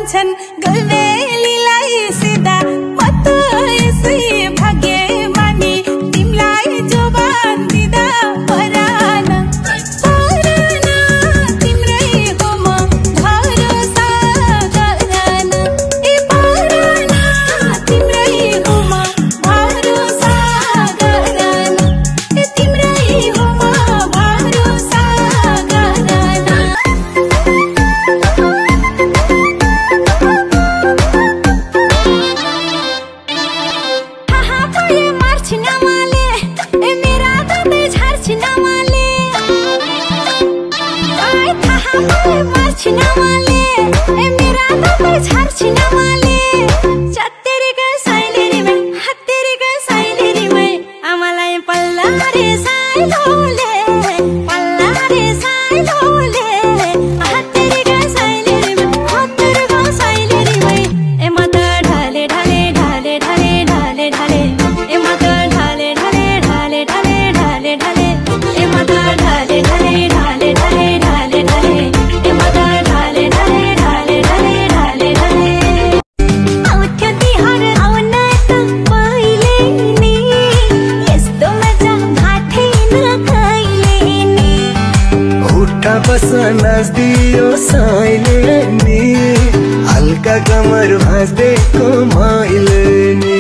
भन्छन् गल्नेलीलाई सिधा मत यसै भाग्य मानी तिमीलाई जोबान दिँदा परान तिम्रै हो म भरोसा गरान ए परान तिम्रै हो म भरोसा गरान ए तिम्रै हो म भरोसा गरान बस नाच्दियो साइले नि हल्का कमर भाँच्दै कमाइले नि